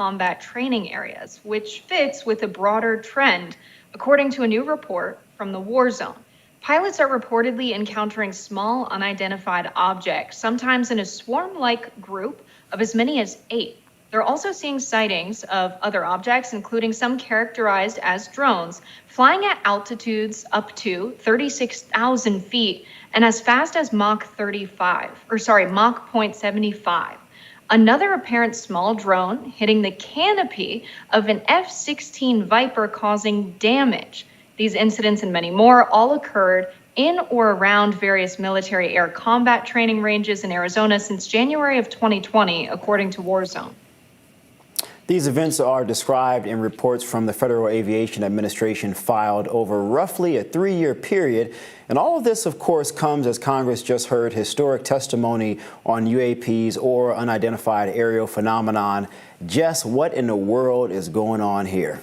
combat training areas, which fits with a broader trend, according to a new report from the war zone. Pilots are reportedly encountering small, unidentified objects, sometimes in a swarm-like group of as many as 8. They're also seeing sightings of other objects, including some characterized as drones, flying at altitudes up to 36,000 feet and as fast as Mach 0.75. Another apparent small drone hitting the canopy of an F-16 Viper causing damage. These incidents and many more all occurred in or around various military air combat training ranges in Arizona since January of 2020, according to Warzone. These events are described in reports from the Federal Aviation Administration filed over roughly a 3-year period. And all of this, of course, comes as Congress just heard historic testimony on UAPs or unidentified aerial phenomenon. Jess, what in the world is going on here?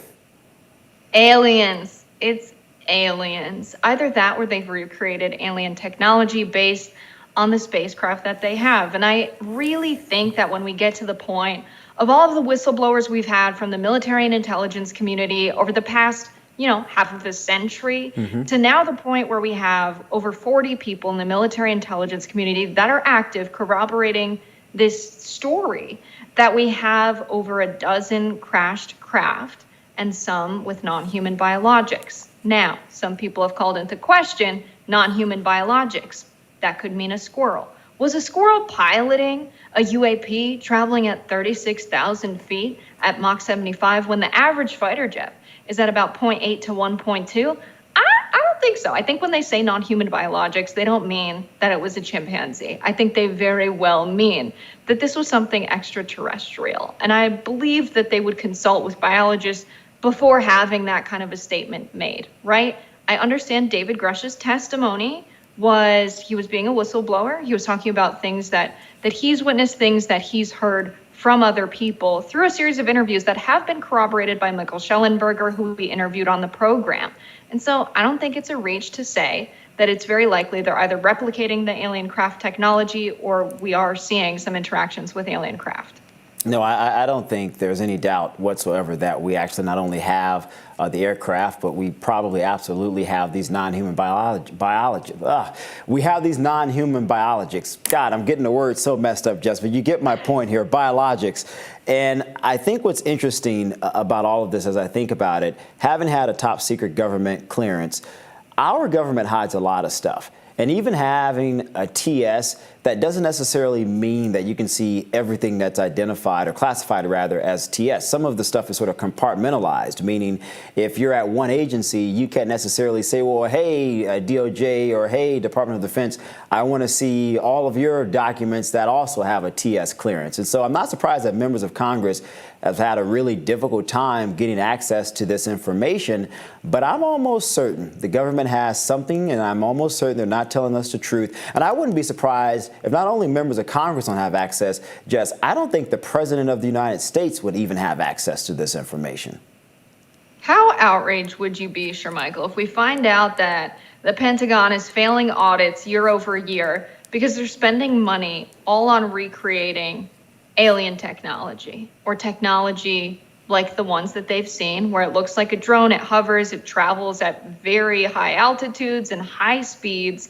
Aliens. It's aliens. Either that or they've recreated alien technology based on the spacecraft that they have. And I really think that when we get to the point of all of the whistleblowers we've had from the military and intelligence community over the past, half of a century, to now the point where we have over 40 people in the military intelligence community that are active corroborating this story, that we have over a dozen crashed craft and some with non-human biologics. Now, some people have called into question non-human biologics. That could mean a squirrel. Was a squirrel piloting a UAP traveling at 36,000 feet at Mach 75 when the average fighter jet is at about 0.8 to 1.2? I don't think so. I think when they say non-human biologics, they don't mean that it was a chimpanzee. I think they very well mean that this was something extraterrestrial. And I believe that they would consult with biologists before having that kind of a statement made, right? I understand David Grush's testimony he was being a whistleblower. He was talking about things that he's witnessed, things that he's heard from other people through a series of interviews that have been corroborated by Michael Schellenberger, who we interviewed on the program. And so I don't think it's a reach to say that it's very likely they're either replicating the alien craft technology or we are seeing some interactions with alien craft. No, I don't think there's any doubt whatsoever that we actually not only have the aircraft, but we probably absolutely have these non-human we have these non-human biologics. God, I'm getting the word so messed up, Jess, but you get my point here, biologics. And I think what's interesting about all of this, as I think about it, having had a top secret government clearance, our government hides a lot of stuff. And even having a TS, that doesn't necessarily mean that you can see everything that's identified or classified rather as TS. Some of the stuff is sort of compartmentalized, meaning if you're at one agency, you can't necessarily say, well, hey, DOJ or hey, Department of Defense, I want to see all of your documents that also have a TS clearance. And so I'm not surprised that members of Congress have had a really difficult time getting access to this information, but I'm almost certain the government has something, and I'm almost certain they're not telling us the truth. And I wouldn't be surprised if not only members of Congress don't have access, Jess, I don't think the President of the United States would even have access to this information. How outraged would you be, Shermichael, if we find out that the Pentagon is failing audits year over year because they're spending money all on recreating alien technology or technology like the ones that they've seen, where it looks like a drone, it hovers, it travels at very high altitudes and high speeds?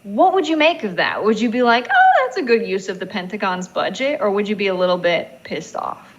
What would you make of that? Would you be like, oh, that's a good use of the Pentagon's budget? Or would you be a little bit pissed off?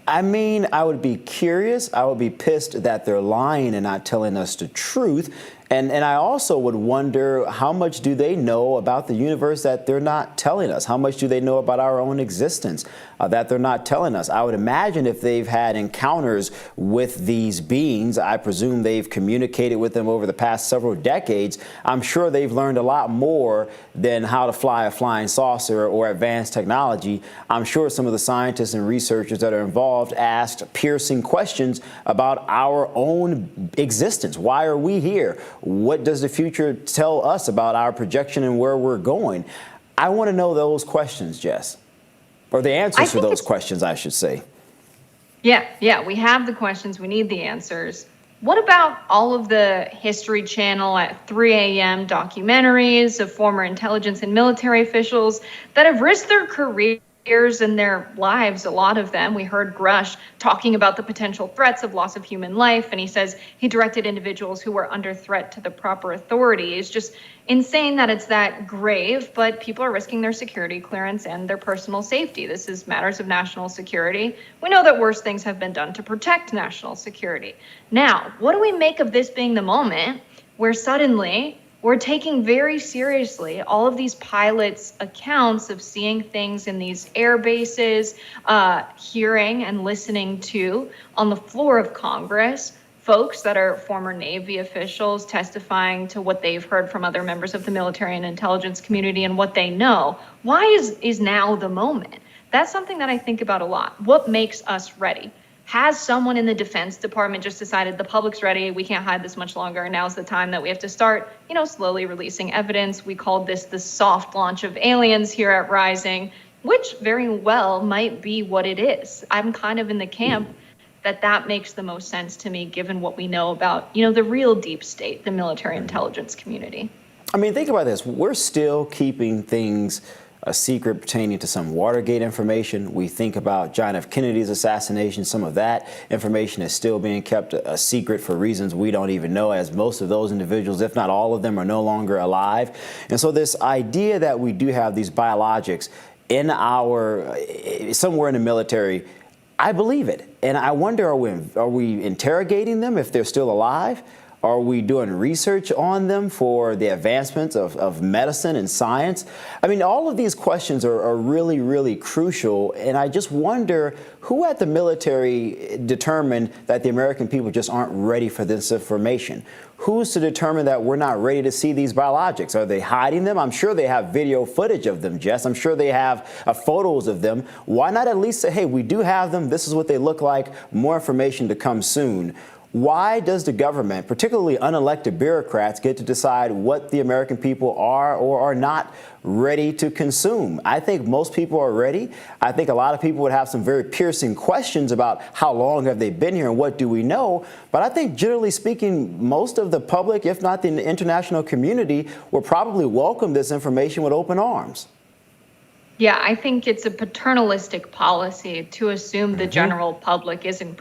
I mean, I would be curious. I would be pissed that they're lying and not telling us the truth. And I also would wonder, how much do they know about the universe that they're not telling us? How much do they know about our own existence that they're not telling us? I would imagine if they've had encounters with these beings, I presume they've communicated with them over the past several decades. I'm sure they've learned a lot more than how to fly a flying saucer or advanced technology. I'm sure some of the scientists and researchers that are involved asked piercing questions about our own existence. Why are we here? What does the future tell us about our projection and where we're going? I want to know those questions, Jess, or the answers to those questions, I should say. Yeah, we have the questions. We need the answers. What about all of the History Channel at 3 a.m. documentaries of former intelligence and military officials that have risked their careers years in their lives, a lot of them. We heard Grush talking about the potential threats of loss of human life, and he says he directed individuals who were under threat to the proper authority. It's just insane that it's that grave, but people are risking their security clearance and their personal safety. This is matters of national security. We know that worse things have been done to protect national security. Now, what do we make of this being the moment where suddenly we're taking very seriously all of these pilots' accounts of seeing things in these air bases, hearing and listening to on the floor of Congress, folks that are former Navy officials testifying to what they've heard from other members of the military and intelligence community and what they know. Why is now the moment? That's something that I think about a lot. What makes us ready? Has someone in the Defense Department just decided the public's ready, we can't hide this much longer, and now's the time that we have to start, slowly releasing evidence? We called this the soft launch of aliens here at Rising, which very well might be what it is. I'm kind of in the camp that makes the most sense to me, given what we know about, the real deep state, the military intelligence community. I mean, think about this. We're still keeping things a secret pertaining to some Watergate information. We think about John F. Kennedy's assassination. Some of that information is still being kept a secret for reasons we don't even know, as most of those individuals, if not all of them, are no longer alive. And so this idea that we do have these biologics in somewhere in the military, I believe it. And I wonder, are we interrogating them if they're still alive? Are we doing research on them for the advancements of medicine and science? I mean, all of these questions are really, really crucial. And I just wonder who at the military determined that the American people just aren't ready for this information? Who's to determine that we're not ready to see these biologics? Are they hiding them? I'm sure they have video footage of them, Jess. I'm sure they have photos of them. Why not at least say, hey, we do have them. This is what they look like. More information to come soon. Why does the government, particularly unelected bureaucrats, get to decide what the American people are or are not ready to consume? I think most people are ready. I think a lot of people would have some very piercing questions about how long have they been here and what do we know. But I think generally speaking, most of the public, if not the international community, will probably welcome this information with open arms. Yeah, I think it's a paternalistic policy to assume the general public isn't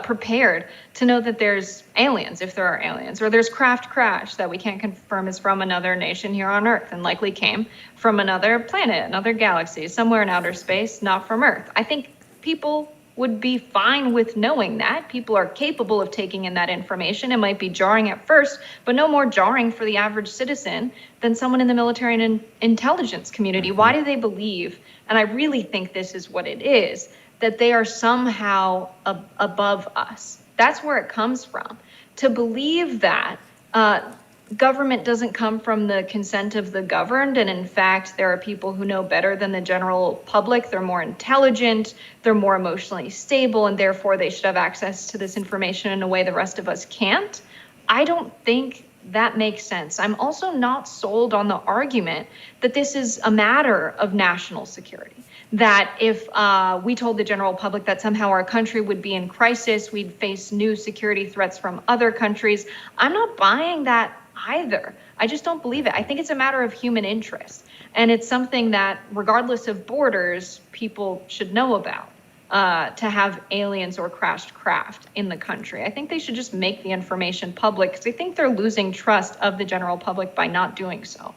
prepared to know that there's aliens, if there are aliens, or there's craft crash that we can't confirm is from another nation here on Earth and likely came from another planet, another galaxy, somewhere in outer space, not from Earth. I think people would be fine with knowing that. People are capable of taking in that information. It might be jarring at first, but no more jarring for the average citizen than someone in the military and intelligence community. Why do they believe, and I really think this is what it is, that they are somehow above us? That's where it comes from. To believe that government doesn't come from the consent of the governed, and in fact, there are people who know better than the general public. They're more intelligent, they're more emotionally stable, and therefore they should have access to this information in a way the rest of us can't. I don't think that makes sense. I'm also not sold on the argument that this is a matter of national security. That if we told the general public that somehow our country would be in crisis, we'd face new security threats from other countries, I'm not buying that either. I just don't believe it. I think it's a matter of human interest. And it's something that, regardless of borders, people should know about. To have aliens or crashed craft in the country. I think they should just make the information public, because I think they're losing trust of the general public by not doing so.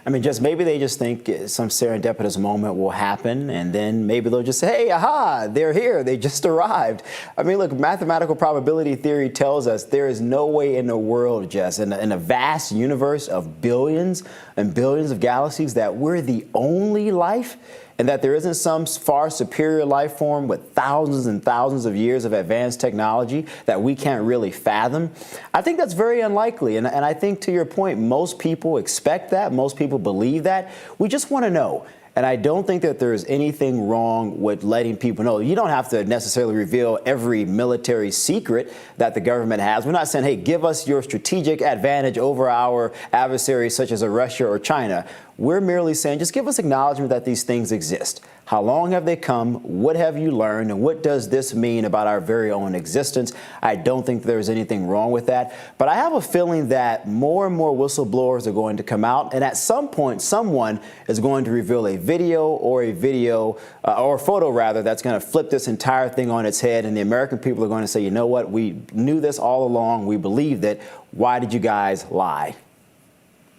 I mean, maybe they just think some serendipitous moment will happen, and then maybe they'll just say, hey, aha, they're here, they just arrived. I mean, look, mathematical probability theory tells us there is no way in the world, Jess, in a vast universe of billions and billions of galaxies, that we're the only life, and that there isn't some far superior life form with thousands and thousands of years of advanced technology that we can't really fathom. I think that's very unlikely. And I think, to your point, most people expect that. Most people believe that. We just want to know. And I don't think that there's anything wrong with letting people know. You don't have to necessarily reveal every military secret that the government has. We're not saying, hey, give us your strategic advantage over our adversaries, such as a Russia or China. We're merely saying, just give us acknowledgement that these things exist. How long have they come? What have you learned? And what does this mean about our very own existence? I don't think there's anything wrong with that. But I have a feeling that more and more whistleblowers are going to come out. And at some point, someone is going to reveal a video or a photo rather, that's going to flip this entire thing on its head. And the American people are going to say, you know what? We knew this all along. We believed it. Why did you guys lie?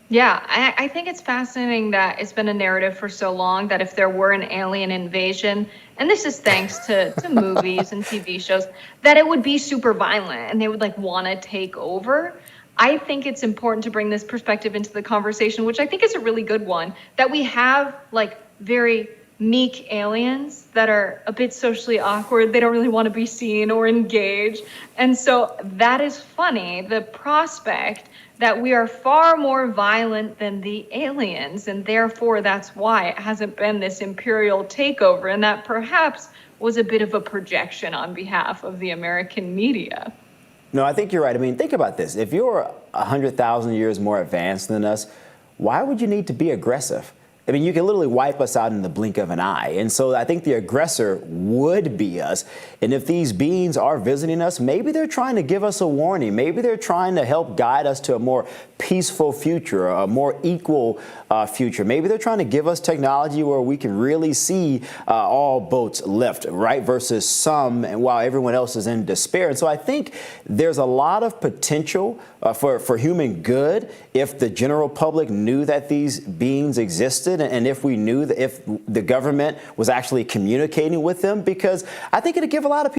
Yeah, I think it's fascinating that it's been a narrative for so long that if there were an alien invasion, and this is thanks to movies and TV shows, that it would be super violent and they would like want to take over. I think it's important to bring this perspective into the conversation, which I think is a really good one, that we have like very meek aliens that are a bit socially awkward. They don't really want to be seen or engaged. And so that is funny, the prospect that we are far more violent than the aliens, and therefore that's why it hasn't been this imperial takeover, and that perhaps was a bit of a projection on behalf of the American media. No, I think you're right. I mean, think about this. If you're 100,000 years more advanced than us, why would you need to be aggressive? I mean, you can literally wipe us out in the blink of an eye. And so I think the aggressor would be us. And if these beings are visiting us, maybe they're trying to give us a warning. Maybe they're trying to help guide us to a more peaceful future, a more equal future. Maybe they're trying to give us technology where we can really see all boats lift, right? Versus some, and while everyone else is in despair. And so I think there's a lot of potential for human good if the general public knew that these beings existed, and if we knew that if the government was actually communicating with them, because I think it'd give a lot of people